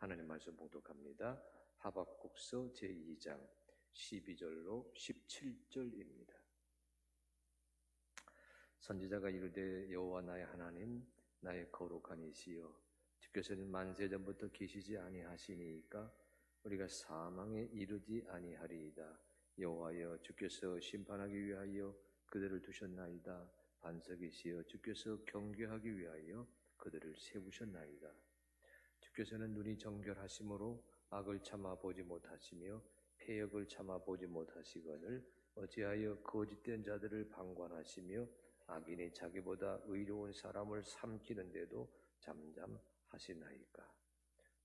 하나님 말씀 봉독합니다. 하박국서 제2장 12절로 17절입니다. 선지자가 이르되 여호와 나의 하나님 나의 거룩한 이시여 주께서는 만세전부터 계시지 아니하시니까 우리가 사망에 이르지 아니하리이다. 여호와여 주께서 심판하기 위하여 그들을 두셨나이다. 반석이시여 주께서 경계하기 위하여 그들을 세우셨나이다. 주께서는 눈이 정결하심으로 악을 참아 보지 못하시며 패역을 참아 보지 못하시거늘 어찌하여 거짓된 자들을 방관하시며 악인이 자기보다 의로운 사람을 삼키는데도 잠잠하시나이까.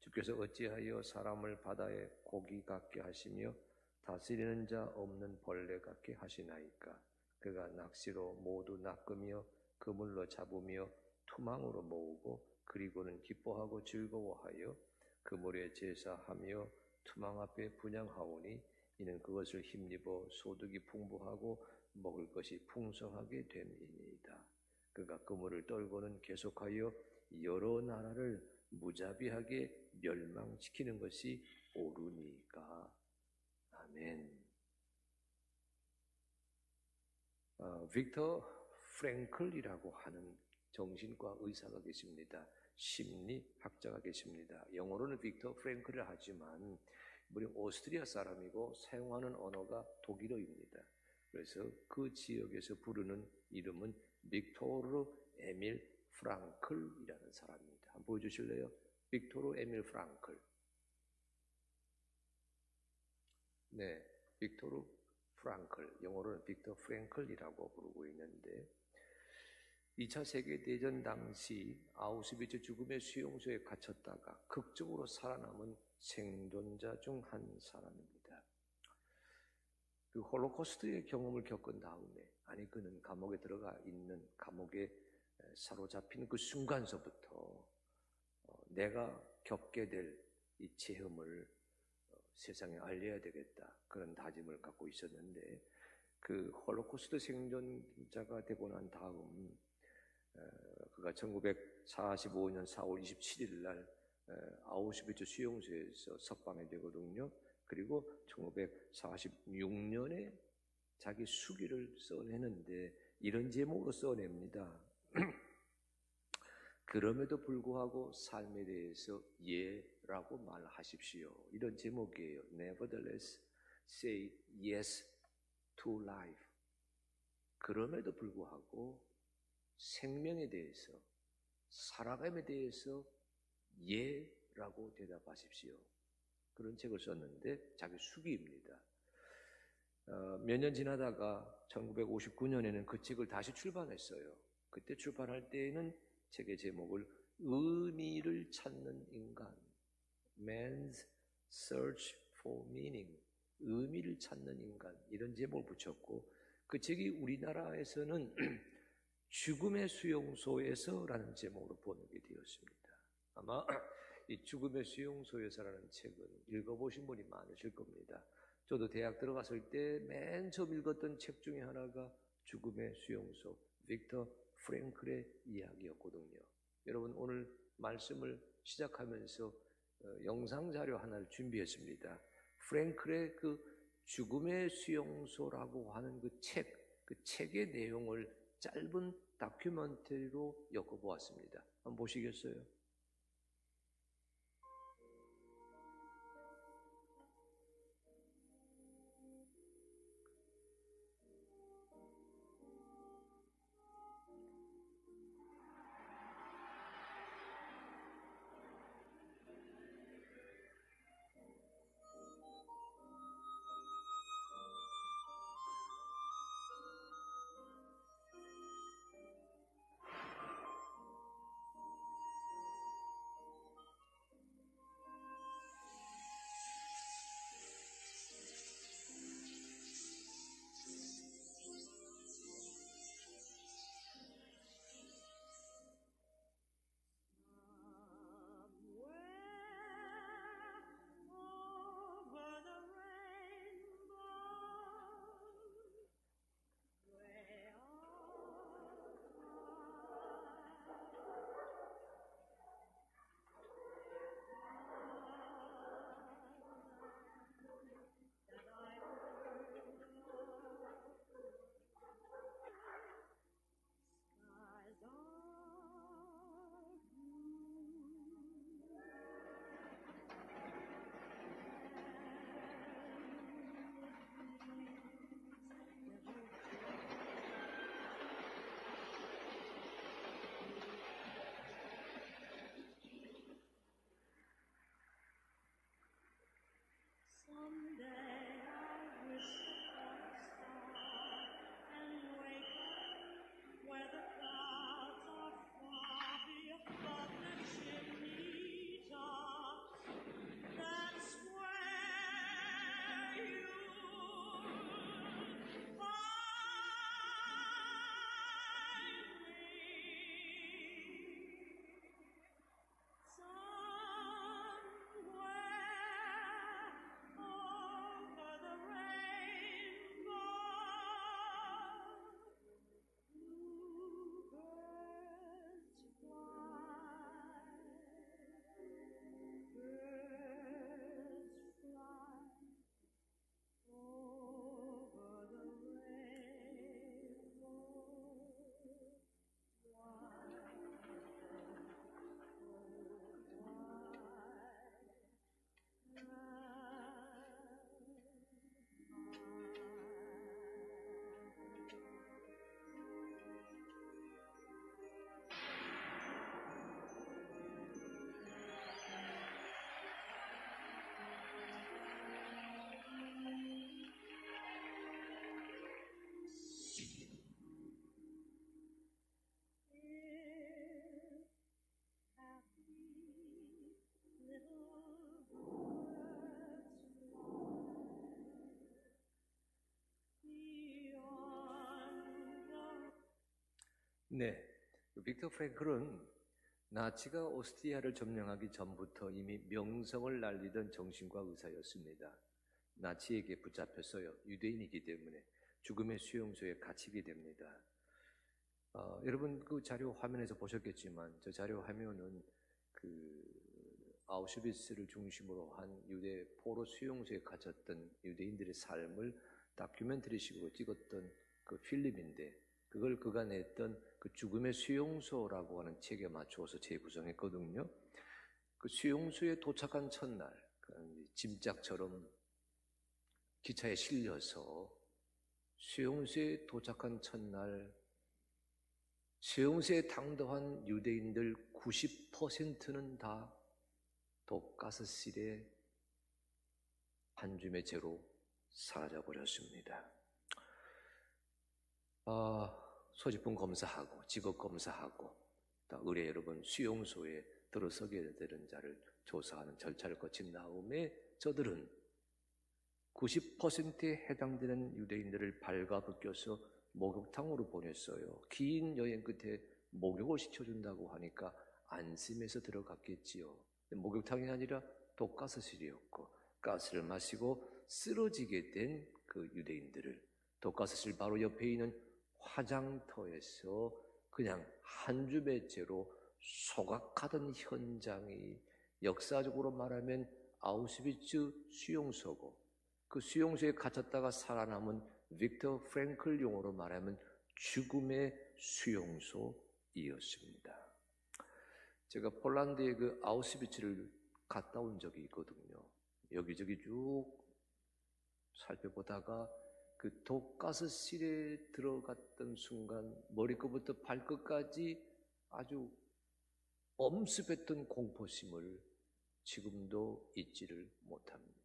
주께서 어찌하여 사람을 바다의 고기 같게 하시며 다스리는 자 없는 벌레 같게 하시나이까. 그가 낚시로 모두 낚으며 그물로 잡으며 투망으로 모으고 그리고는 기뻐하고 즐거워하여 그물에 제사하며 투망 앞에 분향하오니 이는 그것을 힘입어 소득이 풍부하고 먹을 것이 풍성하게 됨이니이다. 그가 그물을 떨고는 계속하여 여러 나라를 무자비하게 멸망시키는 것이 옳으니까. 아멘. 빅터 프랭클이라고 하는 정신과 의사가 계십니다. 심리학자가 계십니다. 영어로는 빅터 프랭클을 하지만 우리 오스트리아 사람이고 사용하는 언어가 독일어입니다. 그래서 그 지역에서 부르는 이름은 빅토르 에밀 프랑클이라는 사람입니다. 한번 보여주실래요? 빅토르 에밀 프랑클. 네, 빅토르 프랑클. 영어로는 빅터 프랭클이라고 부르고 있는데 2차 세계대전 당시 아우슈비츠 죽음의 수용소에 갇혔다가 극적으로 살아남은 생존자 중 한 사람입니다. 그 홀로코스트의 경험을 겪은 다음에 그는 감옥에 들어가 있는 감옥에 사로잡힌 그 순간서부터 내가 겪게 될 이 체험을 세상에 알려야 되겠다 그런 다짐을 갖고 있었는데 그 홀로코스트 생존자가 되고 난 다음 그가 1945년 4월 27일 날 아우슈비츠 수용소에서 석방이 되거든요. 그리고 1946년에 자기 수기를 써내는데 이런 제목으로 써냅니다. 그럼에도 불구하고 삶에 대해서 예라고 말하십시오. 이런 제목이에요. Nevertheless, say yes to life. 그럼에도 불구하고 생명에 대해서, 살아감에 대해서 예라고 대답하십시오. 그런 책을 썼는데 자기 수기입니다. 몇 년 지나다가 1959년에는 그 책을 다시 출판했어요. 그때 출판할 때에는 책의 제목을 의미를 찾는 인간, Man's Search for Meaning, 의미를 찾는 인간 이런 제목을 붙였고 그 책이 우리나라에서는 죽음의 수용소에서라는 제목으로 번역이 되었습니다. 아마 이 죽음의 수용소에서라는 책은 읽어보신 분이 많으실 겁니다. 저도 대학 들어갔을 때 맨 처음 읽었던 책 중에 하나가 죽음의 수용소, 빅터 프랭클의 이야기였거든요. 여러분 오늘 말씀을 시작하면서 영상 자료 하나를 준비했습니다. 프랭클의 그 죽음의 수용소라고 하는 그 책의 내용을 짧은 다큐멘터리로 엮어보았습니다. 한번 보시겠어요? 네, 빅터 프랭클은 나치가 오스트리아를 점령하기 전부터 이미 명성을 날리던 정신과 의사였습니다. 나치에게 붙잡혔어요. 유대인이기 때문에 죽음의 수용소에 갇히게 됩니다. 여러분 그 자료 화면에서 보셨겠지만 저 자료 화면은 아우슈비츠를 중심으로 한 유대 포로 수용소에 갇혔던 유대인들의 삶을 다큐멘터리식으로 찍었던 그 필름인데 그걸 그가 냈던 그 죽음의 수용소라고 하는 책에 맞추어서 재구성했거든요. 그 수용소에 도착한 첫날 짐짝처럼 기차에 실려서 수용소에 도착한 첫날 수용소에 당도한 유대인들 90%는 다 독가스실에 한 줌의 죄로 사라져버렸습니다. 소지품 검사하고 직업 검사하고 의뢰 여러분 수용소에 들어서게 되는 자를 조사하는 절차를 거친 다음에 저들은 90%에 해당되는 유대인들을 발가벗겨서 목욕탕으로 보냈어요. 긴 여행 끝에 목욕을 시켜준다고 하니까 안심해서 들어갔겠지요. 목욕탕이 아니라 독가스실이었고 가스를 마시고 쓰러지게 된 그 유대인들을 독가스실 바로 옆에 있는 화장터에서 그냥 한 줌의 죄로 소각하던 현장이 역사적으로 말하면 아우슈비츠 수용소고 그 수용소에 갇혔다가 살아남은 빅터 프랭클 용어로 말하면 죽음의 수용소이었습니다. 제가 폴란드의 그 아우슈비츠를 갔다 온 적이 있거든요. 여기저기 쭉 살펴보다가 그 독가스실에 들어갔던 순간 머리끝부터 발끝까지 아주 엄습했던 공포심을 지금도 잊지를 못합니다.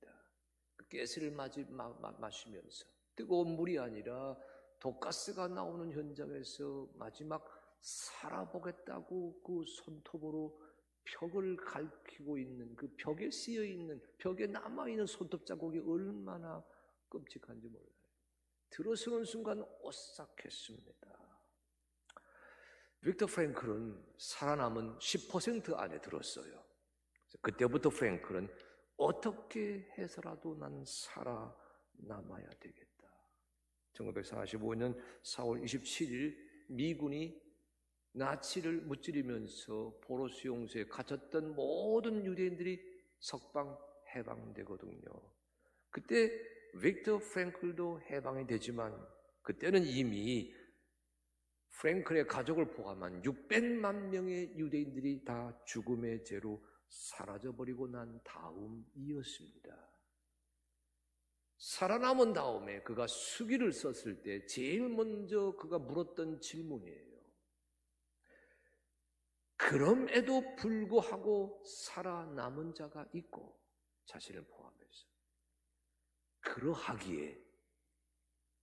그 가스를 마시면서 뜨거운 물이 아니라 독가스가 나오는 현장에서 마지막 살아보겠다고 그 손톱으로 벽을 갈퀴고 있는 그 벽에 쓰여 있는 벽에 남아있는 손톱 자국이 얼마나 끔찍한지 몰라요. 들어서는 순간 오싹했습니다. 빅터 프랭클은 살아남은 10% 안에 들었어요. 그때부터 프랭클은 어떻게 해서라도 난 살아남아야 되겠다. 1945년 4월 27일 미군이 나치를 무찌르면서 포로 수용소에 갇혔던 모든 유대인들이 석방 해방되거든요. 그때 빅터 프랭클도 해방이 되지만 그때는 이미 프랭클의 가족을 포함한 600만 명의 유대인들이 다 죽음의 죄로 사라져버리고 난 다음이었습니다. 살아남은 다음에 그가 수기를 썼을 때 제일 먼저 그가 물었던 질문이에요. 그럼에도 불구하고 살아남은 자가 있고 자신을 포함해서 그러하기에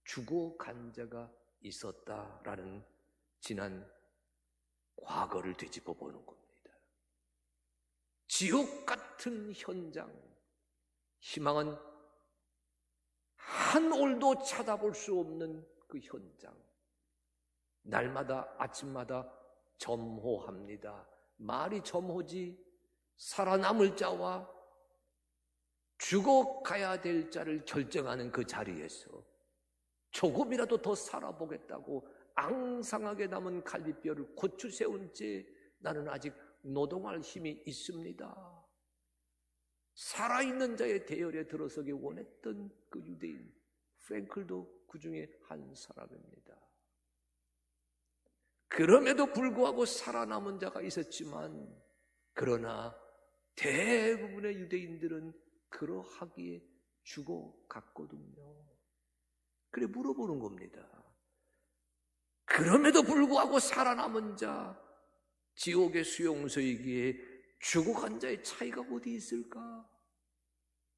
죽어간 자가 있었다라는 지난 과거를 되짚어 보는 겁니다. 지옥 같은 현장, 희망은 한 올도 찾아볼 수 없는 그 현장, 날마다 아침마다 점호합니다. 말이 점호지 살아남을 자와 죽어가야 될 자를 결정하는 그 자리에서 조금이라도 더 살아보겠다고 앙상하게 남은 갈비뼈를 고추 세운 채 나는 아직 노동할 힘이 있습니다. 살아있는 자의 대열에 들어서기 원했던 그 유대인 프랭클도 그 중에 한 사람입니다. 그럼에도 불구하고 살아남은 자가 있었지만 그러나 대부분의 유대인들은 그러하기에 죽어갔거든요. 그래 물어보는 겁니다. 그럼에도 불구하고 살아남은 자, 지옥의 수용소이기에 죽어간 자의 차이가 어디 있을까?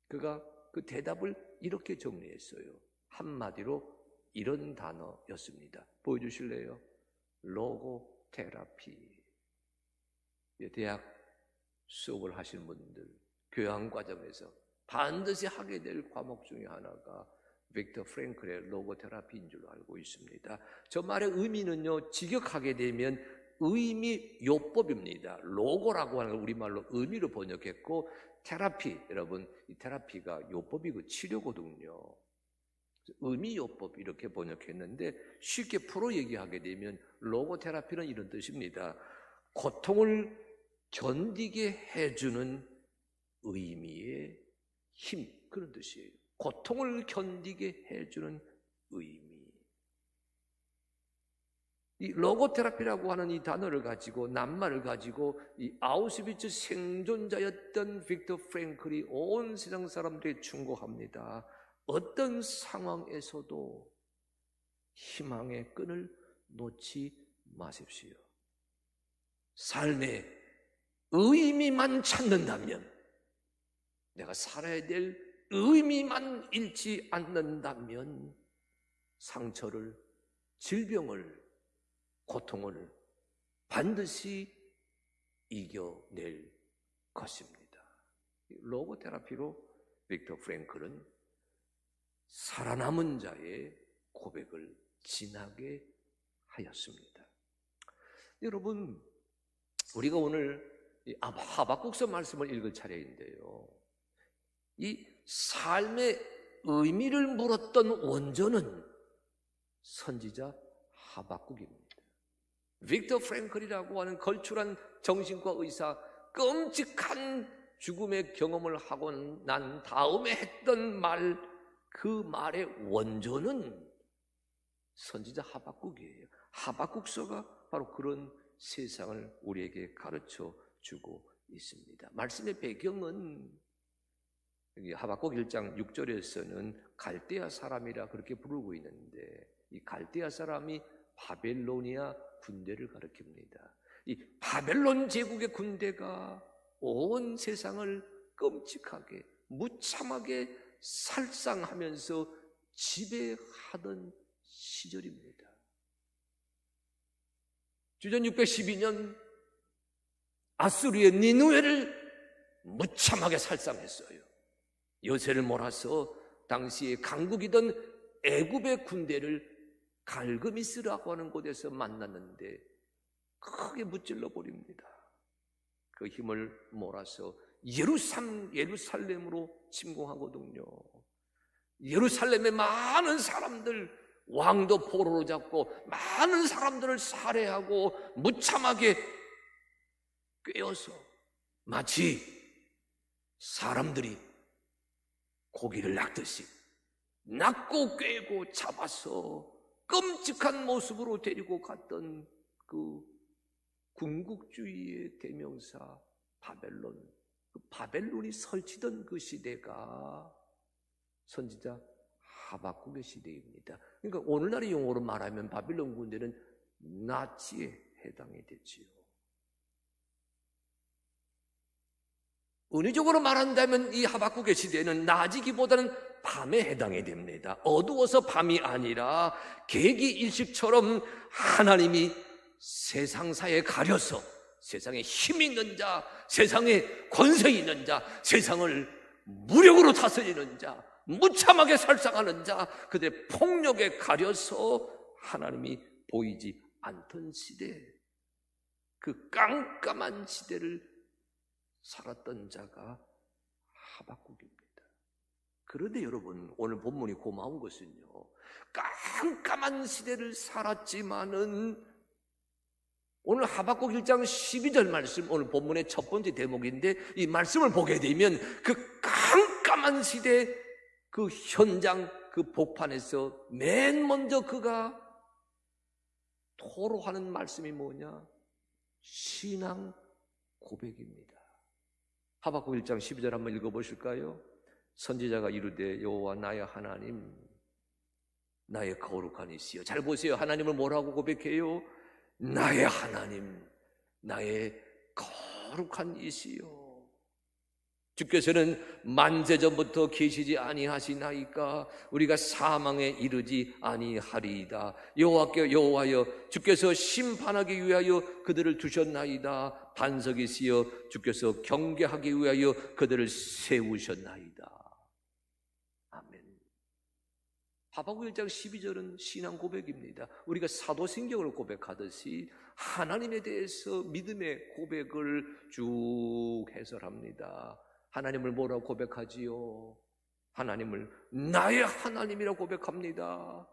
그가 그 대답을 이렇게 정리했어요. 한마디로 이런 단어였습니다. 보여주실래요? 로고테라피. 대학 수업을 하시는 분들, 교양 과정에서 반드시 하게 될 과목 중에 하나가 빅터 프랭클의 로고테라피인 줄로 알고 있습니다. 저 말의 의미는요, 직역하게 되면 의미요법입니다. 로고라고 하는 걸 우리말로 의미로 번역했고, 테라피, 여러분, 이 테라피가 요법이고 치료거든요. 의미요법 이렇게 번역했는데, 쉽게 풀어 얘기하게 되면 로고테라피는 이런 뜻입니다. 고통을 견디게 해주는 의미의 힘, 그런 뜻이에요. 고통을 견디게 해주는 의미. 이 로고테라피라고 하는 이 단어를 가지고, 낱말을 가지고 이 아우슈비츠 생존자였던 빅터 프랭클이 온 세상 사람들에게 충고합니다. 어떤 상황에서도 희망의 끈을 놓지 마십시오. 삶의 의미만 찾는다면, 내가 살아야 될 의미만 잃지 않는다면 상처를, 질병을, 고통을 반드시 이겨낼 것입니다. 로고테라피로 빅터 프랭클은 살아남은 자의 고백을 진하게 하였습니다. 여러분, 우리가 오늘 하박국서 말씀을 읽을 차례인데요, 이 삶의 의미를 물었던 원조는 선지자 하박국입니다. 빅터 프랭클이라고 하는 걸출한 정신과 의사, 끔찍한 죽음의 경험을 하고 난 다음에 했던 말, 그 말의 원조는 선지자 하박국이에요. 하박국서가 바로 그런 세상을 우리에게 가르쳐 주고 있습니다. 말씀의 배경은 여기 하박국 1장 6절에서는 갈대아 사람이라 그렇게 부르고 있는데, 이 갈대아 사람이 바벨로니아 군대를 가리킵니다. 이 바벨론 제국의 군대가 온 세상을 끔찍하게, 무참하게 살상하면서 지배하던 시절입니다. 주전 612년 아수르의 니느웨를 무참하게 살상했어요. 요새를 몰아서 당시에 강국이던 애굽의 군대를 갈그미스라고 하는 곳에서 만났는데 크게 무찔러 버립니다. 그 힘을 몰아서 예루살렘으로 침공하거든요. 예루살렘의 많은 사람들, 왕도 포로로 잡고 많은 사람들을 살해하고 무참하게 꿰어서 마치 사람들이 고기를 낚듯이 낚고 꿰고 잡아서 끔찍한 모습으로 데리고 갔던 그 군국주의의 대명사 바벨론, 그 바벨론이 설치던 그 시대가 선지자 하박국의 시대입니다. 그러니까 오늘날의 용어로 말하면 바벨론 군대는 나치에 해당이 되지요. 은유적으로 말한다면 이 하박국의 시대는 낮이기보다는 밤에 해당이 됩니다. 어두워서 밤이 아니라 계기일식처럼 하나님이 세상사에 가려서 세상에 힘 있는 자, 세상에 권세 있는 자, 세상을 무력으로 다스리는 자, 무참하게 살상하는 자, 그들의 폭력에 가려서 하나님이 보이지 않던 시대, 그 깜깜한 시대를 살았던 자가 하박국입니다. 그런데 여러분, 오늘 본문이 고마운 것은요, 깜깜한 시대를 살았지만은 오늘 하박국 1장 12절 말씀, 오늘 본문의 첫 번째 대목인데, 이 말씀을 보게 되면 그 깜깜한 시대, 그 현장, 그 복판에서 맨 먼저 그가 토로하는 말씀이 뭐냐? 신앙 고백입니다. 하박국 1장 12절 한번 읽어보실까요? 선지자가 이르되 여호와 나의 하나님, 나의 거룩한 이시여. 잘 보세요. 하나님을 뭐라고 고백해요? 나의 하나님, 나의 거룩한 이시여. 주께서는 만세전부터 계시지 아니하시나이까 우리가 사망에 이르지 아니하리이다. 여호와여, 주께서 심판하기 위하여 그들을 두셨나이다. 반석이시여, 주께서 경계하기 위하여 그들을 세우셨나이다. 아멘. 하박국 1장 12절은 신앙 고백입니다. 우리가 사도신경을 고백하듯이 하나님에 대해서 믿음의 고백을 쭉 해설합니다. 하나님을 뭐라고 고백하지요? 하나님을 나의 하나님이라고 고백합니다.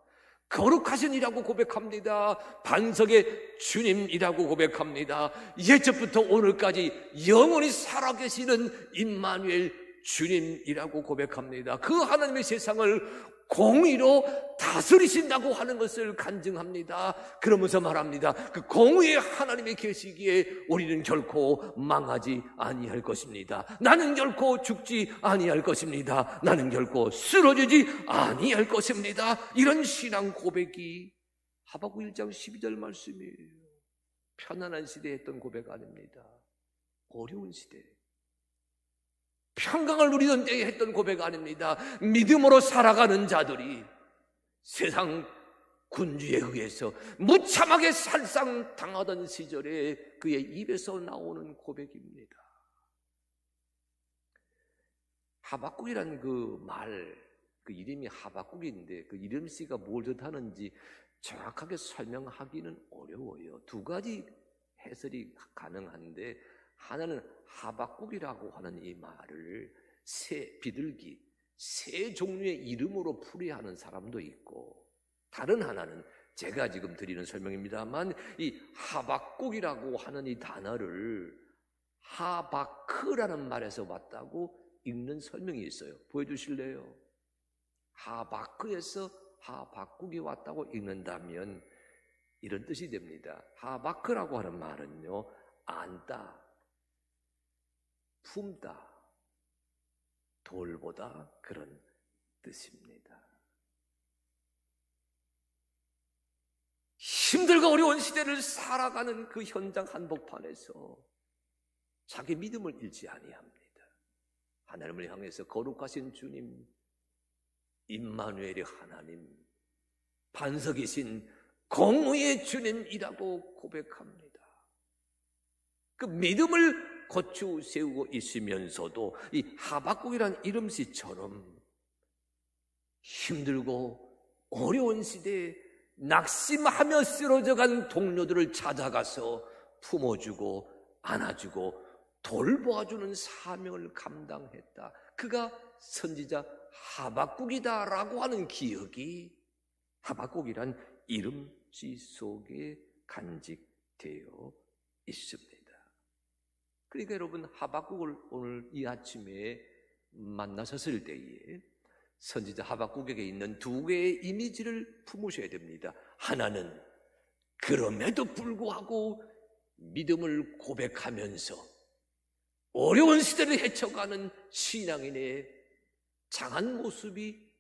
거룩하신이라고 고백합니다. 반석의 주님이라고 고백합니다. 예적부터 오늘까지 영원히 살아계시는 임마누엘 주님이라고 고백합니다. 그 하나님의 세상을 공의로 다스리신다고 하는 것을 간증합니다. 그러면서 말합니다. 그 공의의 하나님이 계시기에 우리는 결코 망하지 아니할 것입니다. 나는 결코 죽지 아니할 것입니다. 나는 결코 쓰러지지 아니할 것입니다. 이런 신앙 고백이 하박국 1장 12절 말씀이에요. 편안한 시대에 했던 고백 아닙니다. 어려운 시대, 평강을 누리던 때에 했던 고백 아닙니다. 믿음으로 살아가는 자들이 세상 군주에 의해서 무참하게 살상당하던 시절에 그의 입에서 나오는 고백입니다. 하박국이란 그 말, 그 이름이 하박국인데 그 이름씨가 뭘 뜻하는지 정확하게 설명하기는 어려워요. 두 가지 해설이 가능한데, 하나는 하박국이라고 하는 이 말을 비둘기, 새 종류의 이름으로 풀이하는 사람도 있고, 다른 하나는 제가 지금 드리는 설명입니다만, 이 하박국이라고 하는 이 단어를 하바크라는 말에서 왔다고 읽는 설명이 있어요. 보여주실래요? 하바크에서 하박국이 왔다고 읽는다면 이런 뜻이 됩니다. 하바크라고 하는 말은요, 안다, 품다, 돌보다 그런 뜻입니다. 힘들고 어려운 시대를 살아가는 그 현장 한복판에서 자기 믿음을 잃지 아니합니다. 하나님을 향해서 거룩하신 주님, 임마누엘의 하나님, 반석이신 공의의 주님이라고 고백합니다. 그 믿음을 거추 세우고 있으면서도 이 하박국이란 이름씨처럼 힘들고 어려운 시대에 낙심하며 쓰러져간 동료들을 찾아가서 품어주고 안아주고 돌보아주는 사명을 감당했다. 그가 선지자 하박국이다라고 하는 기억이 하박국이란 이름씨 속에 간직되어 있습니다. 그러니까 여러분, 하박국을 오늘 이 아침에 만나셨을 때에 선지자 하박국에게 있는 두 개의 이미지를 품으셔야 됩니다. 하나는 그럼에도 불구하고 믿음을 고백하면서 어려운 시대를 헤쳐가는 신앙인의 장한 모습이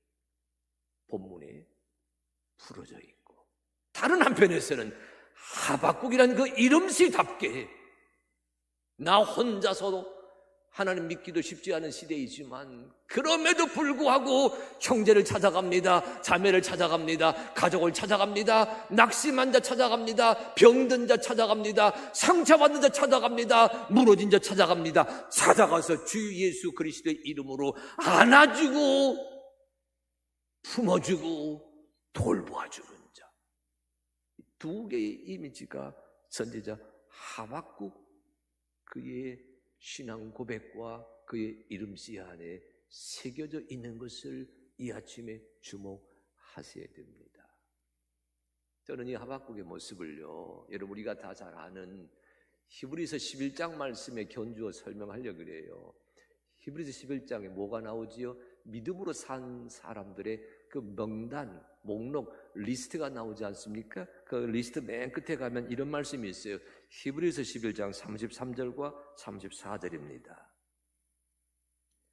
본문에 풀어져 있고, 다른 한편에서는 하박국이란 그 이름씨답게 나 혼자서도 하나님 믿기도 쉽지 않은 시대이지만 그럼에도 불구하고 형제를 찾아갑니다. 자매를 찾아갑니다. 가족을 찾아갑니다. 낙심한 자 찾아갑니다. 병든 자 찾아갑니다. 상처받는 자 찾아갑니다. 무너진 자 찾아갑니다. 찾아가서 주 예수 그리스도의 이름으로 안아주고 품어주고 돌보아주는 자. 두 개의 이미지가 선지자 하박국 그의 신앙 고백과 그의 이름씨 안에 새겨져 있는 것을 이 아침에 주목하셔야 됩니다. 저는 이 하박국의 모습을요, 여러분 우리가 다 잘 아는 히브리서 11장 말씀에 견주어 설명하려고 그래요. 히브리서 11장에 뭐가 나오지요? 믿음으로 산 사람들의 그 명단, 목록, 리스트가 나오지 않습니까? 그 리스트 맨 끝에 가면 이런 말씀이 있어요. 히브리서 11장 33절과 34절입니다.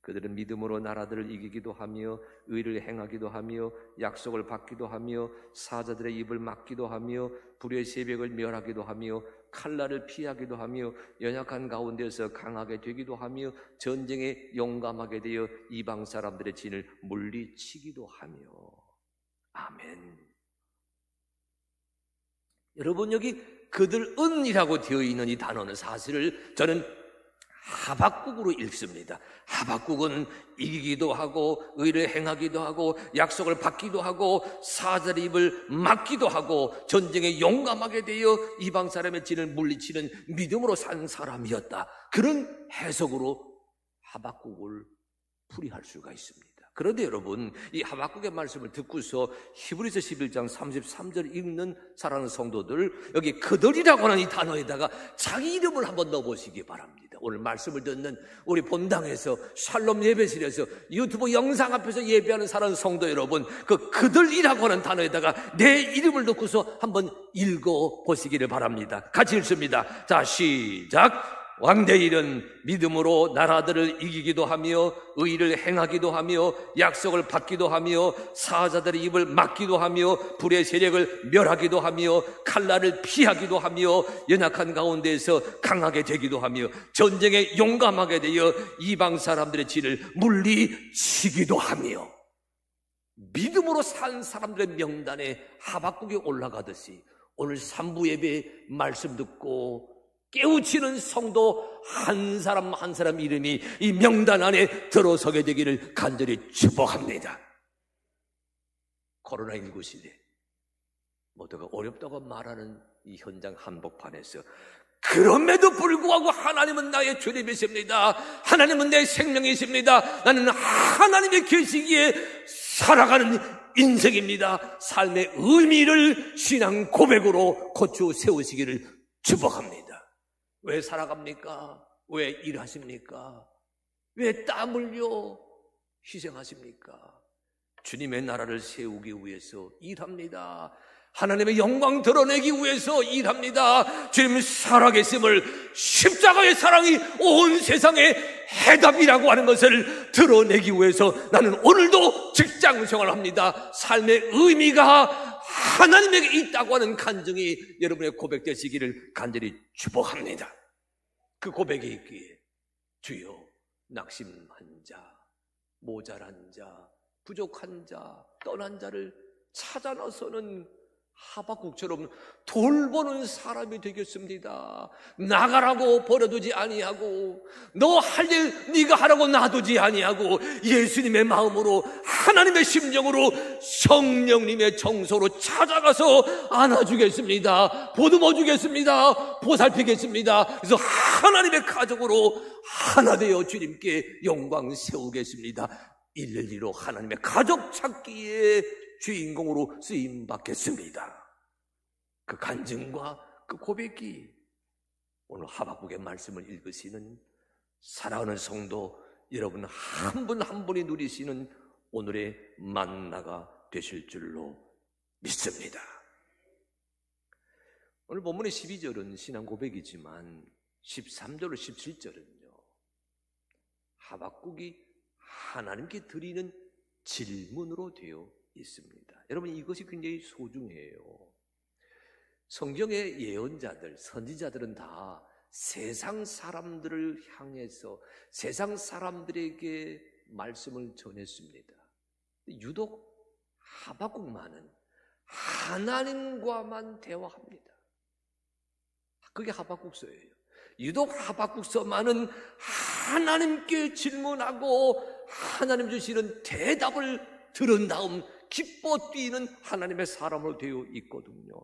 그들은 믿음으로 나라들을 이기기도 하며 의를 행하기도 하며 약속을 받기도 하며 사자들의 입을 막기도 하며 불의 새벽을 멸하기도 하며 칼날을 피하기도 하며 연약한 가운데서 강하게 되기도 하며 전쟁에 용감하게 되어 이방 사람들의 진을 물리치기도 하며. 아멘. 여러분, 여기 그들은이라고 되어 있는 이 단어는 사실을 저는 하박국으로 읽습니다. 하박국은 이기기도 하고 의를 행하기도 하고 약속을 받기도 하고 사자의 입을 막기도 하고 전쟁에 용감하게 되어 이방 사람의 진을 물리치는 믿음으로 산 사람이었다. 그런 해석으로 하박국을 풀이할 수가 있습니다. 그런데 여러분, 이 하박국의 말씀을 듣고서 히브리서 11장 33절 읽는 사랑하는 성도들, 여기 그들이라고 하는 이 단어에다가 자기 이름을 한번 넣어보시기 바랍니다. 오늘 말씀을 듣는 우리 본당에서, 샬롬 예배실에서, 유튜브 영상 앞에서 예배하는 사랑하는 성도 여러분, 그 그들이라고 하는 단어에다가 내 이름을 넣고서 한번 읽어보시기를 바랍니다. 같이 읽습니다. 자, 시작! 왕대의 일은 믿음으로 나라들을 이기기도 하며 의를 행하기도 하며 약속을 받기도 하며 사자들의 입을 막기도 하며 불의 세력을 멸하기도 하며 칼날을 피하기도 하며 연약한 가운데에서 강하게 되기도 하며 전쟁에 용감하게 되어 이방 사람들의 진을 물리치기도 하며, 믿음으로 산 사람들의 명단에 하박국이 올라가듯이 오늘 3부 예배 말씀 듣고 깨우치는 성도 한 사람 한 사람 이름이 이 명단 안에 들어서게 되기를 간절히 축복합니다. 코로나19 시대 모두가 어렵다고 말하는 이 현장 한복판에서 그럼에도 불구하고 하나님은 나의 주님이십니다. 하나님은 내 생명이십니다. 나는 하나님의 계시기에 살아가는 인생입니다. 삶의 의미를 신앙 고백으로 고쳐 세우시기를 축복합니다. 왜 살아갑니까? 왜 일하십니까? 왜 땀 흘려 희생하십니까? 주님의 나라를 세우기 위해서 일합니다. 하나님의 영광 드러내기 위해서 일합니다. 주님 살아계심을, 십자가의 사랑이 온 세상의 해답이라고 하는 것을 드러내기 위해서 나는 오늘도 직장 생활합니다. 삶의 의미가 하나님에게 있다고 하는 간증이 여러분의 고백되시기를 간절히 축복합니다. 그 고백이 있기에 주여, 낙심한 자, 모자란 자, 부족한 자, 떠난 자를 찾아 나서는 하박국처럼 돌보는 사람이 되겠습니다. 나가라고 버려두지 아니하고, 너 할 일 네가 하라고 놔두지 아니하고, 예수님의 마음으로, 하나님의 심정으로, 성령님의 정서로 찾아가서 안아주겠습니다. 보듬어주겠습니다. 보살피겠습니다. 그래서 하나님의 가족으로 하나 되어 주님께 영광 세우겠습니다. 112로 하나님의 가족 찾기에 주인공으로 쓰임받겠습니다. 그 간증과 그 고백이 오늘 하박국의 말씀을 읽으시는 사랑하는 성도 여러분 한 분 한 분이 누리시는 오늘의 만나가 되실 줄로 믿습니다. 오늘 본문의 12절은 신앙 고백이지만 13절로 17절은요, 하박국이 하나님께 드리는 질문으로 되어 있습니다. 여러분, 이것이 굉장히 소중해요. 성경의 예언자들, 선지자들은 다 세상 사람들을 향해서 세상 사람들에게 말씀을 전했습니다. 유독 하박국만은 하나님과만 대화합니다. 그게 하박국서예요. 유독 하박국서만은 하나님께 질문하고 하나님 주시는 대답을 들은 다음 기뻐 뛰는 하나님의 사람으로 되어 있거든요.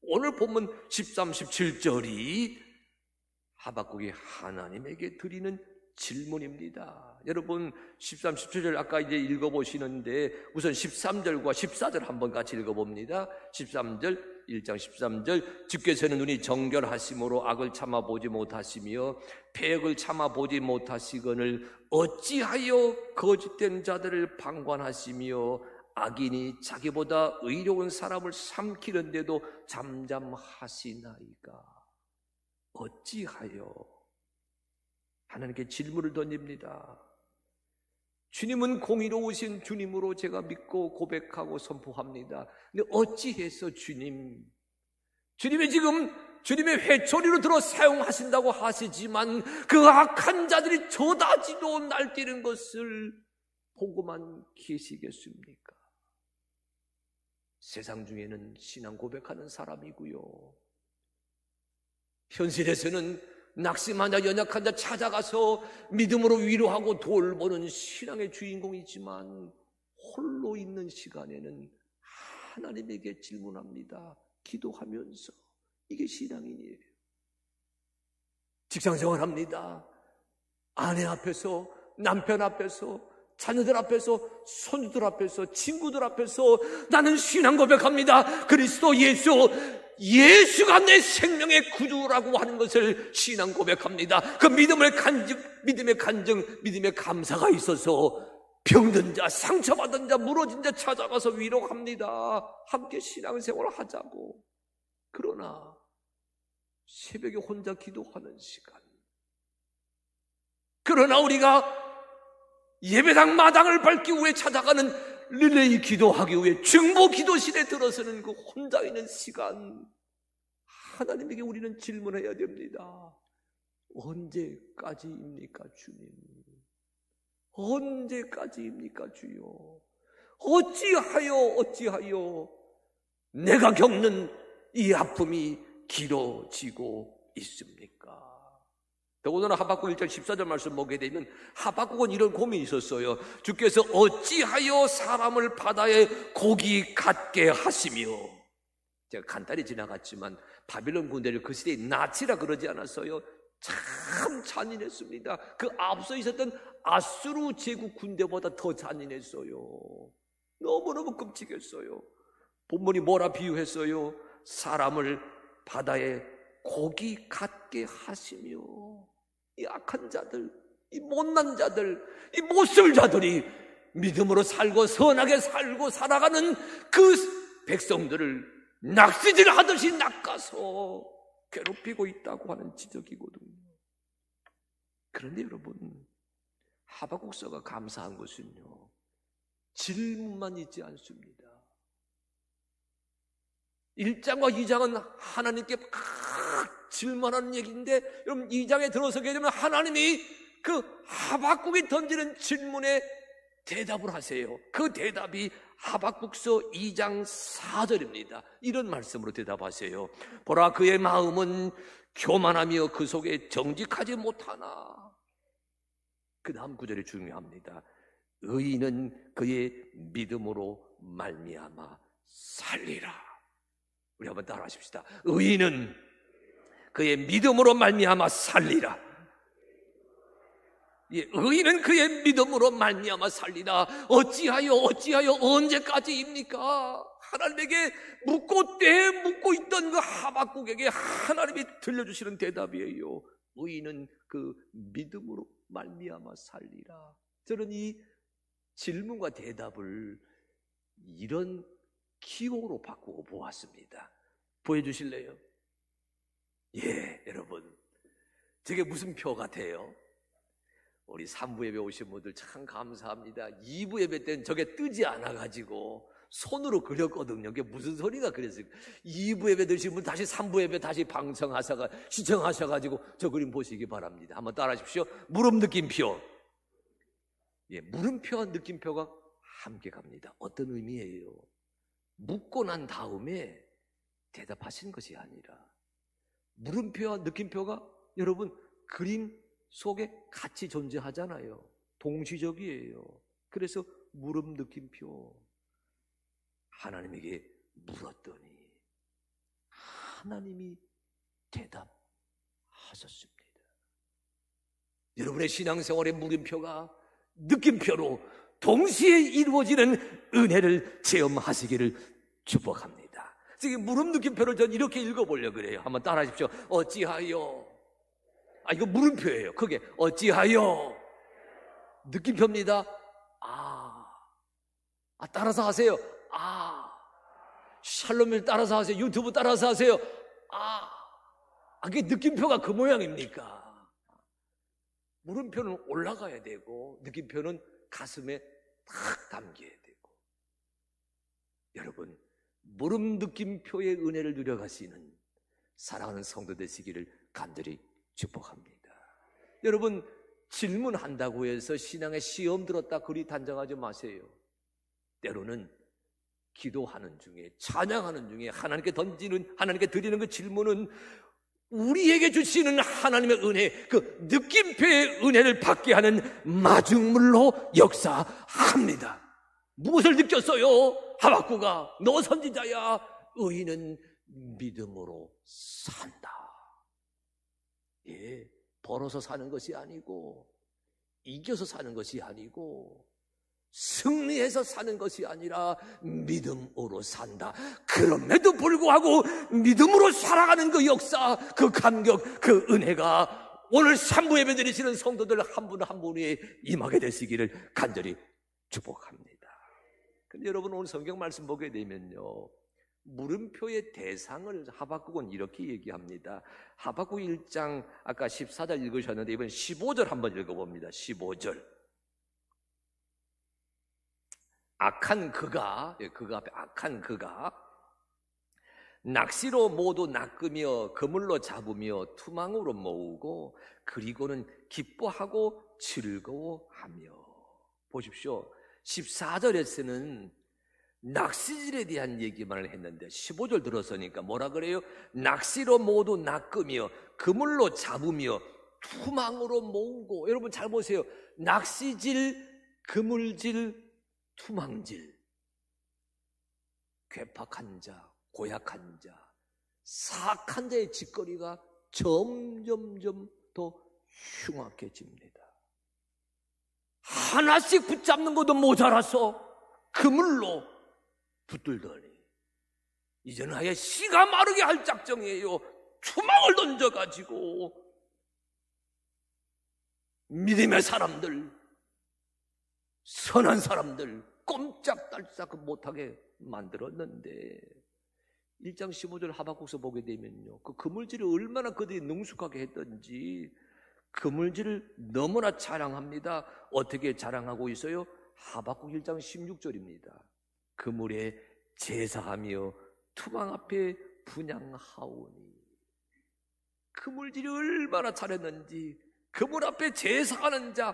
오늘 본문 13, 17절이 하박국이 하나님에게 드리는 질문입니다. 여러분 13, 17절 아까 이제 읽어보시는데 우선 13절과 14절 한번 같이 읽어봅니다. 13절 1장 13절 주께서는 눈이 정결하심으로 악을 참아보지 못하시며 패역을 참아보지 못하시거늘 어찌하여 거짓된 자들을 방관하시며 악인이 자기보다 의로운 사람을 삼키는데도 잠잠하시나이까. 어찌하여? 하나님께 질문을 던집니다. 주님은 공의로우신 주님으로 제가 믿고 고백하고 선포합니다. 근데 어찌해서 주님이 지금 주님의 회초리로 들어 사용하신다고 하시지만 그 악한 자들이 저다지도 날뛰는 것을 보고만 계시겠습니까? 세상 중에는 신앙 고백하는 사람이고요, 현실에서는 낙심한 자, 연약한 자 찾아가서 믿음으로 위로하고 돌보는 신앙의 주인공이지만 홀로 있는 시간에는 하나님에게 질문합니다. 기도하면서. 이게 신앙인이에요. 직장생활 합니다. 아내 앞에서, 남편 앞에서, 자녀들 앞에서, 손주들 앞에서, 친구들 앞에서 나는 신앙 고백합니다. 그리스도 예수가 내 생명의 구주라고 하는 것을 신앙 고백합니다. 그 믿음의 간증, 믿음의 감사가 있어서 병든 자, 상처받은 자, 무너진 자 찾아가서 위로합니다. 함께 신앙생활을 하자고. 그러나 새벽에 혼자 기도하는 시간, 그러나 우리가 예배당 마당을 밟기 위해 찾아가는 릴레이 기도하기 위해 중보 기도실에 들어서는 그 혼자 있는 시간, 하나님에게 우리는 질문해야 됩니다. 언제까지입니까 주님? 언제까지입니까 주여? 어찌하여 내가 겪는 이 아픔이 길어지고 있습니까? 더군다나 하박국 1절 14절 말씀 보게 되면 하박국은 이런 고민이 있었어요. 주께서 어찌하여 사람을 바다에 고기 같게 하시며, 제가 간단히 지나갔지만 바빌론 군대를 그 시대에 나치라 그러지 않았어요. 참 잔인했습니다. 그 앞서 있었던 아수르 제국 군대보다 더 잔인했어요. 너무너무 끔찍했어요. 본문이 뭐라 비유했어요? 사람을 바다에 고기 같게 하시며, 이 악한 자들, 이 못난 자들, 이 못쓸 자들이 믿음으로 살고 선하게 살고 살아가는 그 백성들을 낚시질 하듯이 낚아서 괴롭히고 있다고 하는 지적이거든요. 그런데 여러분, 하박국서가 감사한 것은요, 질문만 있지 않습니다. 1장과 2장은 하나님께 막 질문하는 얘기인데, 여러분 2장에 들어서게 되면 하나님이 그 하박국이 던지는 질문에 대답을 하세요. 그 대답이 하박국서 2장 4절입니다. 이런 말씀으로 대답하세요. 보라, 그의 마음은 교만하며 그 속에 정직하지 못하나. 그 다음 구절이 중요합니다. 의인은 그의 믿음으로 말미암아 살리라. 우리 한번 따라 하십시다. 의인은 그의 믿음으로 말미암아 살리라. 예, 의인은 그의 믿음으로 말미암아 살리라. 어찌하여 언제까지입니까? 하나님에게 묻고 있던 그 하박국에게 하나님이 들려주시는 대답이에요. 의인은 그 믿음으로 말미암아 살리라. 저는 이 질문과 대답을 이런 기호로 바꾸고 보았습니다. 보여주실래요? 예, 여러분, 저게 무슨 표 같아요? 우리 3부 예배 오신 분들 참 감사합니다. 2부 예배 때는 저게 뜨지 않아가지고 손으로 그렸거든요. 그게 무슨 소리가 그랬어요. 2부 예배 드신 분 다시 3부 예배 다시 시청하셔가지고 저 그림 보시기 바랍니다. 한번 따라 하십시오. 물음 느낌표. 예, 물음표와 느낌표가 함께 갑니다. 어떤 의미예요? 묻고 난 다음에 대답하신 것이 아니라, 물음표와 느낌표가 여러분 그림 속에 같이 존재하잖아요. 동시적이에요. 그래서 물음 느낌표. 하나님에게 물었더니 하나님이 대답하셨습니다. 여러분의 신앙생활의 물음표가 느낌표로 동시에 이루어지는 은혜를 체험하시기를 축복합니다. 지금 물음 느낌표를 전 이렇게 읽어보려고 그래요. 한번 따라 하십시오. 어찌하여. 이거 물음표예요. 그게 어찌하여. 느낌표입니다. 따라서 하세요. 샬롬을 따라서 하세요. 유튜브 따라서 하세요. 그게 느낌표가 그 모양입니까? 물음표는 올라가야 되고 느낌표는 가슴에 탁 담겨야 되고. 여러분, 물음 느낌표의 은혜를 누려가시는 사랑하는 성도 되시기를 간절히 축복합니다. 여러분, 질문한다고 해서 신앙에 시험 들었다 그리 단정하지 마세요. 때로는 기도하는 중에, 찬양하는 중에 하나님께 드리는 그 질문은 우리에게 주시는 하나님의 은혜, 그 느낌표의 은혜를 받게 하는 마중물로 역사합니다. 무엇을 느꼈어요? 하박구가 너 선지자야. 의인은 믿음으로 산다. 예, 벌어서 사는 것이 아니고 이겨서 사는 것이 아니고 승리해서 사는 것이 아니라 믿음으로 산다. 그럼에도 불구하고 믿음으로 살아가는 그 역사, 그 감격, 그 은혜가 오늘 산부 예배 드리시는 성도들 한 분 한 분이 임하게 되시기를 간절히 축복합니다. 근데 여러분 오늘 성경 말씀 보게 되면요, 물음표의 대상을 하박국은 이렇게 얘기합니다. 하박국 1장 아까 14절 읽으셨는데 이번 15절 한번 읽어봅니다. 15절. 악한 그가, 그가 앞에 악한 그가 낚시로 모두 낚으며 그물로 잡으며 투망으로 모으고 그리고는 기뻐하고 즐거워하며. 보십시오. 14절에서는 낚시질에 대한 얘기만 했는데 15절 들어서니까 뭐라 그래요? 낚시로 모두 낚으며 그물로 잡으며 투망으로 모으고. 여러분 잘 보세요. 낚시질, 그물질, 투망질. 괴팍한 자, 고약한 자, 사악한 자의 짓거리가 점점점 더 흉악해집니다. 하나씩 붙잡는 것도 모자라서 그물로 붙들더니 이제는 아예 씨가 마르게 할 작정이에요. 투망을 던져가지고 믿음의 사람들, 선한 사람들 꼼짝달싹 못하게 만들었는데 1장 15절 하박국서 보게 되면요, 그 그물질을 얼마나 그들이 능숙하게 했던지 그물질을 너무나 자랑합니다. 어떻게 자랑하고 있어요? 하박국 1장 16절입니다. 그물에 제사하며 투망 앞에 분향하오니. 그물질이 얼마나 잘했는지, 그물 앞에 제사하는 자,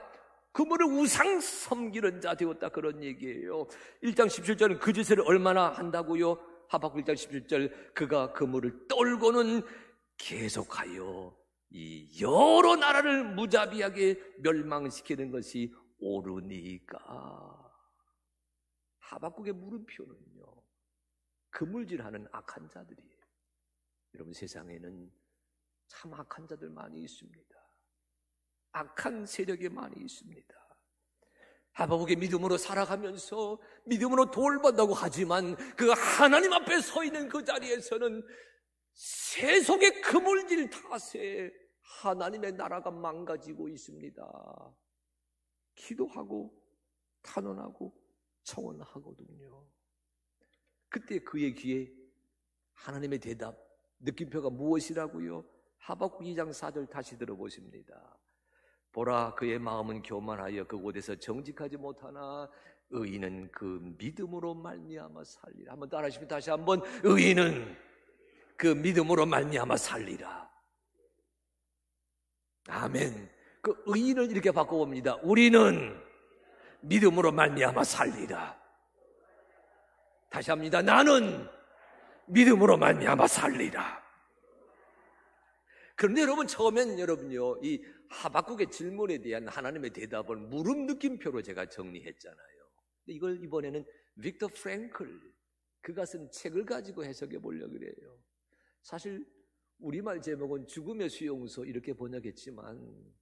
그물을 우상 섬기는 자 되었다, 그런 얘기예요. 1장 17절은 그 짓을 얼마나 한다고요? 하박국 1장 17절, 그가 그물을 떨고는 계속하여 이 여러 나라를 무자비하게 멸망시키는 것이 오르니까. 하박국의 물음표는요, 그물질하는 악한 자들이에요. 여러분 세상에는 참 악한 자들 많이 있습니다. 악한 세력이 많이 있습니다. 하박국의 믿음으로 살아가면서 믿음으로 돌본다고 하지만 그 하나님 앞에 서 있는 그 자리에서는 세속의 그물질 탓에 하나님의 나라가 망가지고 있습니다. 기도하고 탄원하고 청원하거든요. 그때 그의 귀에 하나님의 대답, 느낌표가 무엇이라고요? 하박국 2장 4절 다시 들어보십니다. 보라, 그의 마음은 교만하여 그곳에서 정직하지 못하나 의인은 그 믿음으로 말미암아 살리라. 한번 따라하시면 다시 한번, 의인은 그 믿음으로 말미암아 살리라. 아멘. 그 의인을 이렇게 바꿔봅니다. 우리는 믿음으로 말미암아 살리라. 다시 합니다. 나는 믿음으로 말미암아 살리라. 그런데 여러분 처음엔 여러분요, 이 하박국의 질문에 대한 하나님의 대답을 물음 느낌표로 제가 정리했잖아요. 근데 이걸 이번에는 빅터 프랭클, 그가 쓴 책을 가지고 해석해 보려고 그래요. 사실 우리말 제목은 죽음의 수용소 이렇게 번역했지만,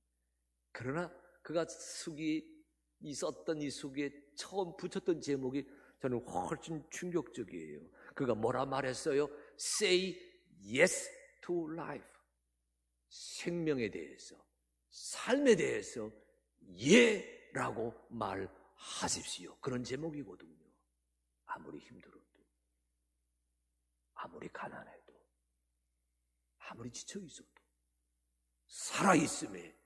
그러나 그가 썼던 이 숙에 처음 붙였던 제목이 저는 훨씬 충격적이에요. 그가 뭐라 말했어요? Say yes to life. 생명에 대해서, 삶에 대해서 예라고 말하십시오. 그런 제목이거든요. 아무리 힘들어도, 아무리 가난해도, 아무리 지쳐있어도 살아있음에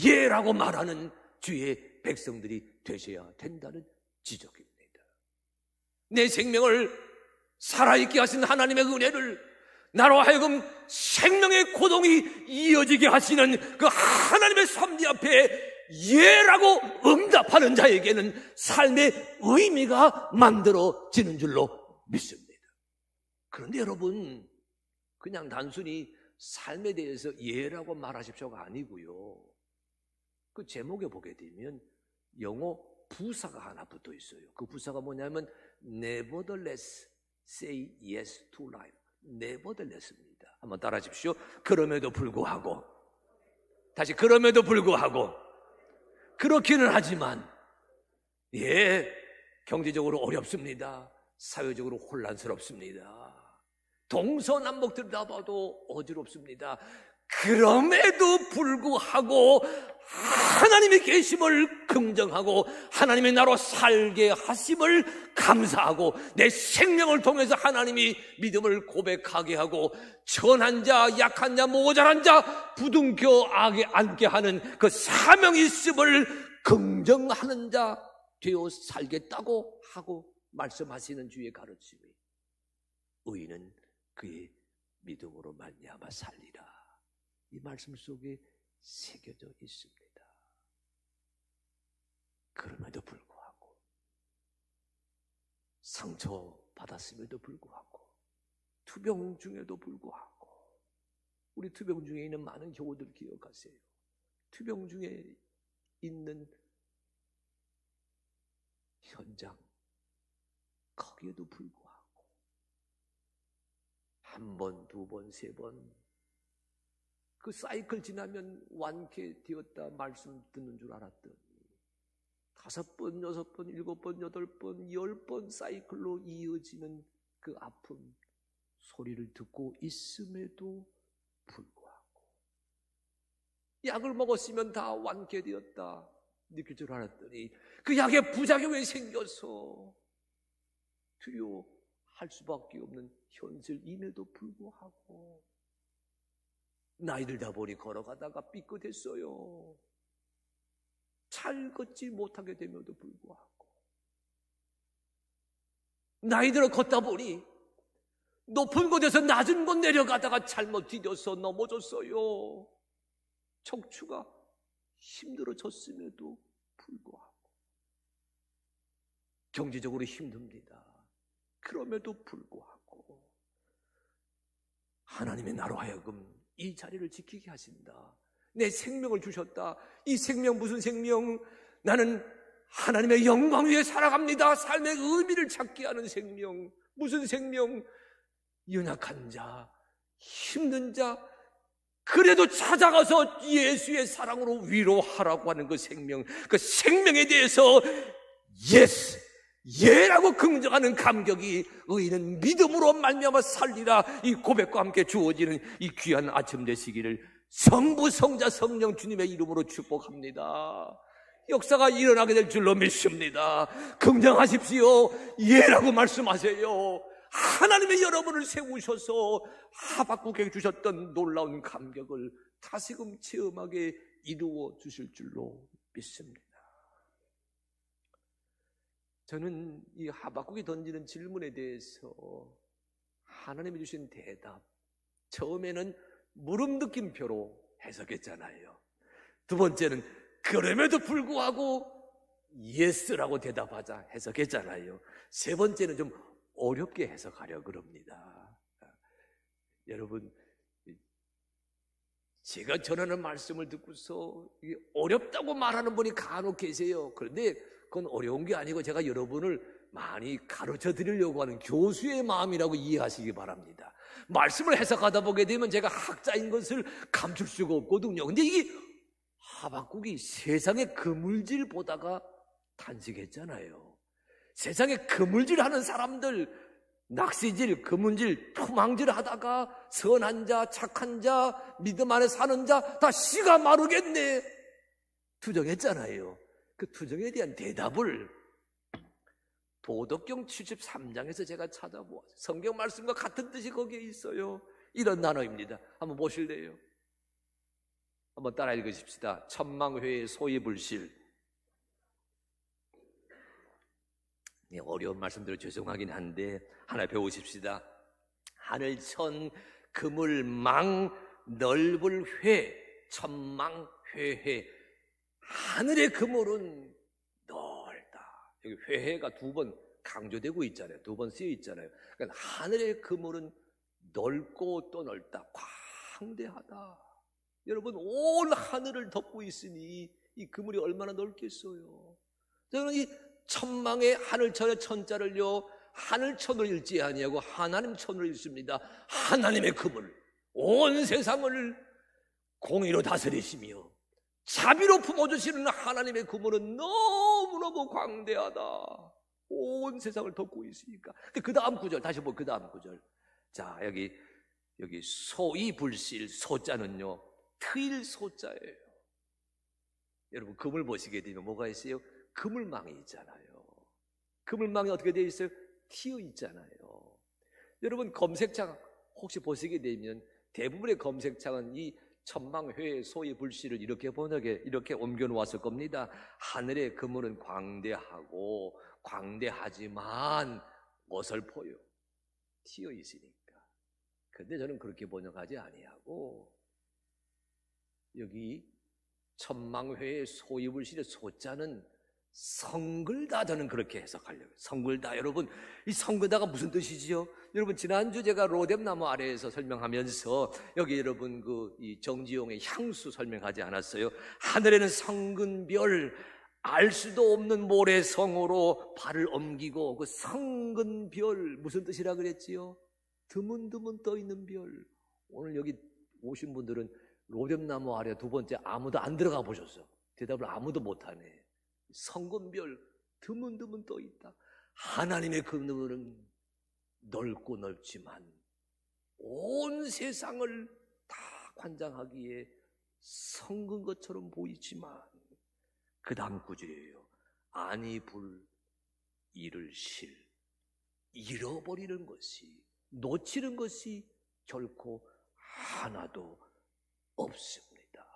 예라고 말하는 주의 백성들이 되셔야 된다는 지적입니다. 내 생명을 살아있게 하신 하나님의 은혜를, 나로 하여금 생명의 고동이 이어지게 하시는 그 하나님의 섭리 앞에 예라고 응답하는 자에게는 삶의 의미가 만들어지는 줄로 믿습니다. 그런데 여러분, 그냥 단순히 삶에 대해서 예라고 말하십시오가 아니고요. 그 제목에 보게 되면 영어 부사가 하나 붙어 있어요. 그 부사가 뭐냐면 nevertheless say yes to life. nevertheless입니다. 한번 따라 하십시오. 그럼에도 불구하고, 다시 그럼에도 불구하고, 그렇기는 하지만 경제적으로 어렵습니다. 사회적으로 혼란스럽습니다. 동서남북 들여다봐도 어지럽습니다. 그럼에도 불구하고 하나님의 계심을 긍정하고 하나님의 나로 살게 하심을 감사하고 내 생명을 통해서 하나님이 믿음을 고백하게 하고 천한 자, 약한 자, 모자란 자 부둥켜 안게 하는 그 사명이 있음을 긍정하는 자 되어 살겠다고 하고 말씀하시는 주의 가르침이 의인은 그의 믿음으로 말미암아 살리라. 이 말씀 속에 새겨져 있습니다. 그럼에도 불구하고 상처 받았음에도 불구하고 투병 중에도 불구하고 우리 투병 중에 있는 많은 교우들 기억하세요. 투병 중에 있는 현장 거기에도 불구하고 한 번, 두 번, 세 번 그 사이클 지나면 완쾌되었다 말씀 듣는 줄 알았더니 5번, 6번, 7번, 8번, 10번 사이클로 이어지는 그 아픔 소리를 듣고 있음에도 불구하고 약을 먹었으면 다 완쾌되었다 느낄 줄 알았더니 그 약의 부작용이 생겨서 두려워할 수밖에 없는 현실임에도 불구하고 나이 들다 보니 걸어가다가 삐끗했어요. 잘 걷지 못하게 됨에도 불구하고 나이 들어 걷다 보니 높은 곳에서 낮은 곳 내려가다가 잘못 디뎌서 넘어졌어요. 척추가 힘들어졌음에도 불구하고 경제적으로 힘듭니다. 그럼에도 불구하고 하나님의 나로 하여금 이 자리를 지키게 하신다. 내 생명을 주셨다. 이 생명 무슨 생명? 나는 하나님의 영광 위에 살아갑니다. 삶의 의미를 찾게 하는 생명. 무슨 생명? 연약한 자, 힘든 자, 그래도 찾아가서 예수의 사랑으로 위로하라고 하는 그 생명. 그 생명에 대해서 예스! 예라고 긍정하는 감격이 의인은 믿음으로 말미암아 살리라. 이 고백과 함께 주어지는 이 귀한 아침 되시기를 성부, 성자, 성령 주님의 이름으로 축복합니다. 역사가 일어나게 될 줄로 믿습니다. 긍정하십시오. 예라고 말씀하세요. 하나님의 여러분을 세우셔서 하박국에게 주셨던 놀라운 감격을 다시금 체험하게 이루어 주실 줄로 믿습니다. 저는 이 하박국이 던지는 질문에 대해서 하나님이 주신 대답, 처음에는 물음 느낌표로 해석했잖아요. 두 번째는 그럼에도 불구하고 예스라고 대답하자 해석했잖아요. 세 번째는 좀 어렵게 해석하려 그럽니다. 여러분, 제가 전하는 말씀을 듣고서 어렵다고 말하는 분이 간혹 계세요. 그런데 그건 어려운 게 아니고 제가 여러분을 많이 가르쳐 드리려고 하는 교수의 마음이라고 이해하시기 바랍니다. 말씀을 해석하다 보게 되면 제가 학자인 것을 감출 수가 없거든요. 근데 이게 하박국이 세상의 그물질 보다가 탄식했잖아요. 세상에 그물질 하는 사람들, 낚시질, 그물질, 토망질 하다가 선한 자, 착한 자, 믿음 안에 사는 자 다 씨가 마르겠네 투정했잖아요. 그 투정에 대한 대답을 도덕경 73장에서 제가 찾아보았어요. 성경 말씀과 같은 뜻이 거기에 있어요. 이런 단어입니다. 한번 보실래요? 한번 따라 읽으십시다. 천망회의 소위불실. 어려운 말씀들을 죄송하긴 한데 하나 배우십시다. 하늘천 그물망 넓을 회 천망회회. 하늘의 그물은 넓다. 여기 회해가 두 번 강조되고 있잖아요. 두 번 쓰여 있잖아요. 그러니까 하늘의 그물은 넓고 또 넓다. 광대하다. 여러분, 온 하늘을 덮고 있으니 이 그물이 얼마나 넓겠어요. 저는 이 천망의 하늘천의 천자를요, 하늘천으로 읽지 아니하고 하나님 천으로 읽습니다. 하나님의 그물, 온 세상을 공의로 다스리시며 자비로 품어주시는 하나님의 그물은 너무너무 광대하다. 온 세상을 덮고 있으니까. 근데 그 다음 구절, 다시 그 다음 구절. 자, 여기 소이불실, 소자는요, 트일 소자예요. 여러분, 그물 보시게 되면 뭐가 있어요? 그물망이 있잖아요. 그물망이 어떻게 되어 있어요? 튀어 있잖아요. 여러분, 검색창 혹시 보시게 되면 대부분의 검색창은 이 천망회 소위 불씨를 이렇게 번역해 이렇게 옮겨 놓았을 겁니다. 하늘의 그물은 광대하고 광대하지만 어설퍼요. 튀어 있으니까. 근데 저는 그렇게 번역하지 아니하고 여기 천망회의 소위 불씨의 소자는 성글다, 저는 그렇게 해석하려고요. 성글다. 여러분, 이 성글다가 무슨 뜻이지요? 여러분, 지난주 제가 로뎀나무 아래에서 설명하면서 여기 여러분 이 정지용의 향수 설명하지 않았어요? 하늘에는 성근별, 알 수도 없는 모래성으로 발을 옮기고 그 성근별 무슨 뜻이라 그랬지요? 드문드문 떠 있는 별. 오늘 여기 오신 분들은 로뎀나무 아래 두 번째 아무도 안 들어가 보셨어. 대답을 아무도 못하네. 성근별 드문드문 떠 있다. 하나님의 그물은 넓고 넓지만 온 세상을 다 관장하기에 성근 것처럼 보이지만 그 다음 구절이에요. 아니 불 이를 실, 잃어버리는 것이, 놓치는 것이 결코 하나도 없습니다.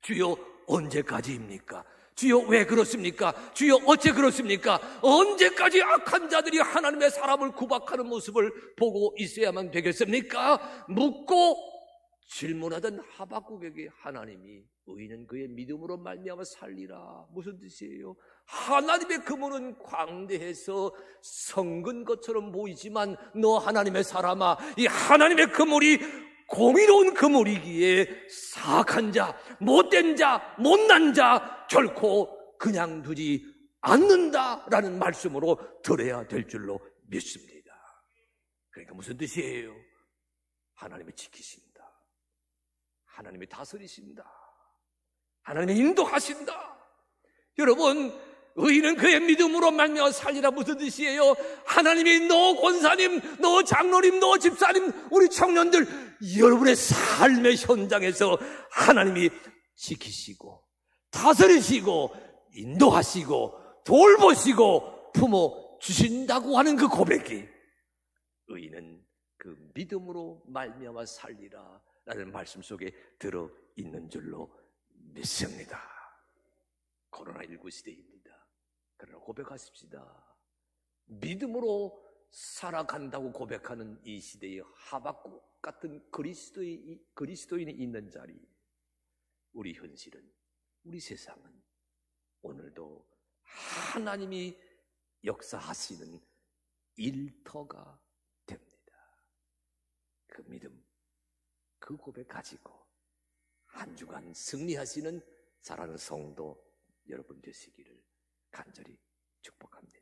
주여, 언제까지입니까? 주여, 왜 그렇습니까? 주여, 어째 그렇습니까? 언제까지 악한 자들이 하나님의 사람을 구박하는 모습을 보고 있어야만 되겠습니까? 묻고 질문하던 하박국에게 하나님이 의인은 그의 믿음으로 말미암아 살리라. 무슨 뜻이에요? 하나님의 그물은 광대해서 성근 것처럼 보이지만 너 하나님의 사람아, 이 하나님의 그물이 공의로운 그물이기에 사악한 자, 못된 자, 못난 자 결코 그냥 두지 않는다라는 말씀으로 들어야 될 줄로 믿습니다. 그러니까 무슨 뜻이에요? 하나님이 지키신다. 하나님이 다스리신다. 하나님이 인도하신다. 여러분, 의인은 그의 믿음으로 말미암아 살리라. 무슨 뜻이에요? 하나님이 너 권사님, 너 장로님, 너 집사님, 우리 청년들 여러분의 삶의 현장에서 하나님이 지키시고 다스리시고 인도하시고 돌보시고 품어주신다고 하는 그 고백이 의인은 그 믿음으로 말미암아 살리라 라는 말씀 속에 들어있는 줄로 믿습니다. 코로나19 시대입니다. 그러나 고백하십시다. 믿음으로 살아간다고 고백하는 이 시대의 하박국 같은 그리스도인이 있는 자리, 우리 현실은, 우리 세상은 오늘도 하나님이 역사하시는 일터가 됩니다. 그 믿음, 그 고백 가지고 한 주간 승리하시는 사랑하는 성도 여러분 되시기를 간절히 축복합니다.